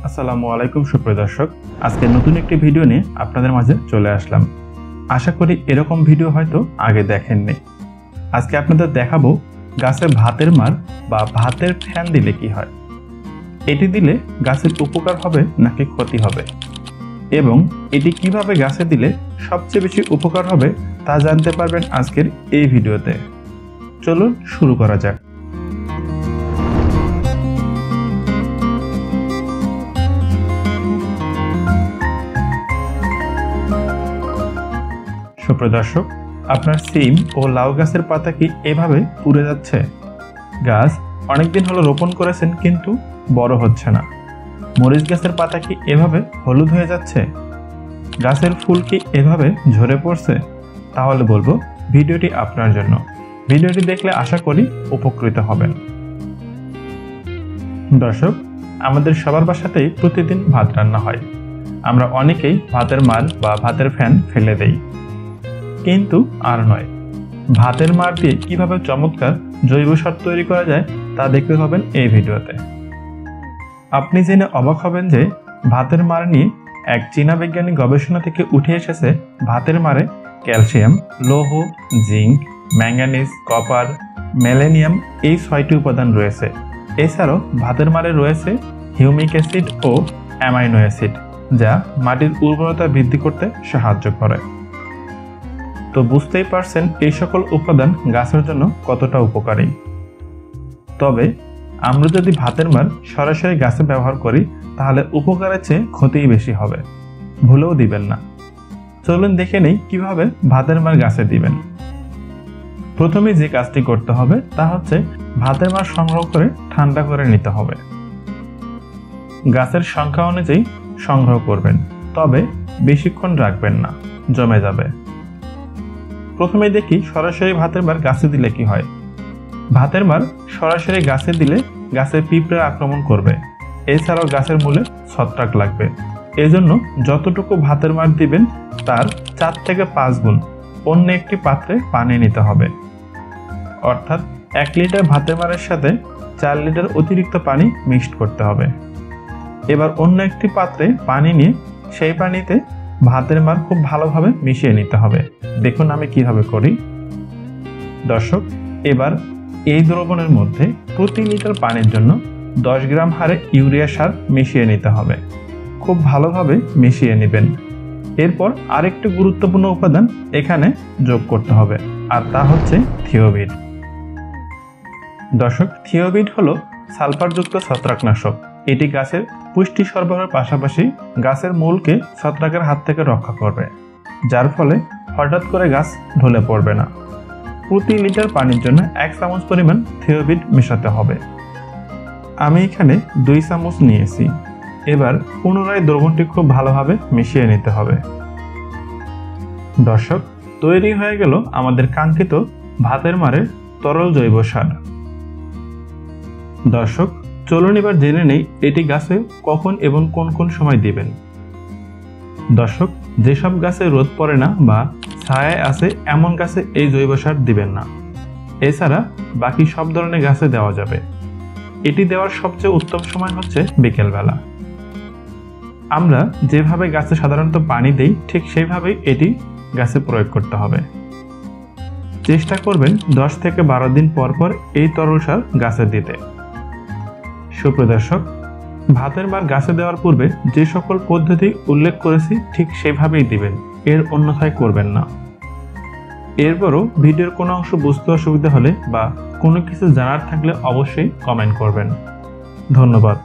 আসসালামু আলাইকুম সুপ্রিয় দর্শক, আজকে নতুন একটি ভিডিও নিয়ে আপনাদের মাঝে চলে আসলাম। আশা করি এরকম ভিডিও হয়তো আগে দেখেননি। আজকে আপনাদের দেখাবো গাছে ভাতের মার বা ভাতের ফ্যান দিলে কি হয়, এটি দিলে গাছের উপকার হবে নাকি ক্ষতি হবে, এবং এটি কিভাবে গাছে দিলে সবচেয়ে বেশি উপকার হবে তা জানতে পারবেন আজকের এই ভিডিওতে। চলুন শুরু করা যাক। সুপ্রিয় দর্শক, আপনার সিম ও লাউ গাছের পাতা কি এভাবে পুড়ে যাচ্ছে? গাছ অনেকদিন হলো রোপণ করেছেন কিন্তু বড় হচ্ছে না। মরিচ গাছের পাতা কি এভাবে হলুদ হয়ে যাচ্ছে? গাছের ফুল কি এভাবে ঝরে পড়ছে? তাহলে বলবো ভিডিওটি আপনার জন্য। ভিডিওটি দেখলে আশা করি উপকৃত হবেন। দর্শক, আমাদের সবার বাসাতেই প্রতিদিন ভাত রান্না হয়। আমরা অনেকেই ভাতের মার বা ভাতের ফ্যান ফেলে দেই, কিন্তু আর নয়। ভাতের মার দিয়ে কিভাবে চমৎকার জৈব সার তৈরি করা যায় তা দেখতে পাবেন এই ভিডিওতে। আপনি জেনে অবাক হবেন যে ভাতের মার নিয়ে এক চীনা বৈজ্ঞানিক গবেষণা থেকে উঠে এসেছে ভাতের মারে ক্যালসিয়াম, লৌহ, জিঙ্ক, ম্যাঙ্গানিজ, কপার, ম্যালেনিয়াম এই 6টি উপাদান রয়েছে। এছাড়াও ভাতের মারে রয়েছে হিউমিক অ্যাসিড ও অ্যামাইনো অ্যাসিড, যা মাটির উর্বরতা বৃদ্ধি করতে সাহায্য করে। তো বুঝতেই পারছেন এই সকল উপাদান গাছের জন্য কতটা উপকারী। তবে আমরা যদি ভাতের মার সরাসরি গাছে ব্যবহার করি তাহলে উপকারের চেয়ে ক্ষতিই বেশি হবে। ভুলেও দিবেন না। চলুন দেখে নেই কিভাবে ভাতের মার গাছে দিবেন। প্রথমে যে কাজটি করতে হবে তা হচ্ছে ভাতের মার সংগ্রহ করে ঠান্ডা করে নিতে হবে। গাছের সংখ্যা অনুযায়ী সংগ্রহ করবেন, তবে বেশিক্ষণ রাখবেন না, জমে যাবে। প্রথমে দেখি সরাসরি ভাতের মার গাছে দিলে কি হয়। ভাতের মার সরাসরি গাছে দিলে গাছে পিঁপড়ে আক্রমণ করবে। এছাড়াও গাছের মূলে ছত্রাক লাগবে। এজন্য যতটুকু ভাতের মার দিবেন তার 4 থেকে 5 গুণ অন্য একটি পাত্রে পানি নিতে হবে। অর্থাৎ 1 লিটার ভাতের মারের সাথে 4 লিটার অতিরিক্ত পানি মিক্সড করতে হবে। এবার অন্য একটি পাত্রে পানি নিয়ে সেই পানিতে ভাতের মার খুব ভালোভাবে মিশিয়ে নিতে হবে। দেখুন আমি কিভাবে করি। দর্শক, এবার এই দ্রবণের মধ্যে প্রতি লিটার পানির জন্য 10 গ্রাম হারে ইউরিয়া সার মিশিয়ে নিতে হবে। খুব ভালোভাবে মিশিয়ে নেবেন। এরপর আরেকটি গুরুত্বপূর্ণ উপাদান এখানে যোগ করতে হবে, আর তা হচ্ছে থিওবিট। দর্শক, থিওবিট হলো সালফারযুক্ত ছত্রাকনাশক। এটি গাছের পুষ্টি সরবরাহের পাশাপাশি গাছের মূলকে ছত্রাকের হাত থেকে রক্ষা করবে, যার ফলে হঠাৎ করে গাছ ঢলে পড়বে না। প্রতি লিটার পানির জন্য 1 চামচ পরিমাণ থিওবিট মেশাতে হবে। আমি এখানে 2 চামচ নিয়েছি। এবার পুনরায় দ্রবণটি খুব ভালোভাবে মিশিয়ে নিতে হবে। দর্শক, তৈরি হয়ে গেল আমাদের কাঙ্ক্ষিত ভাতের মারের তরল জৈব সার। দর্শক, চলুন এবার জেনে নেই এটি গাছে কখন এবং কোন কোন সময় দিবেন। দর্শক, যেসব গাছে রোদ পড়ে না বা ছায়ায় আছে এমন গাছে এই জৈব সার দিবেন না। এছাড়া বাকি সব ধরনের গাছে দেওয়া যাবে। এটি দেওয়ার সবচেয়ে উত্তম সময় হচ্ছে বিকেলবেলা। আমরা যেভাবে গাছে সাধারণত পানি দেই ঠিক সেইভাবেই এটি গাছে প্রয়োগ করতে হবে। চেষ্টা করবেন 10 থেকে 12 দিন পর পর এই তরল সার গাছে দিতে। সুপ্রিয় দর্শক, ভাতের মার গাছে দেওয়ার পূর্বে যে সকল পদ্ধতি উল্লেখ করেছি ঠিক সেভাবেই দিবেন, এর অন্যথায় করবেন না। এরপরও ভিডিওর কোনো অংশ বুঝতে অসুবিধা হলে বা কোনো কিছু জানার থাকলে অবশ্যই কমেন্ট করবেন। ধন্যবাদ।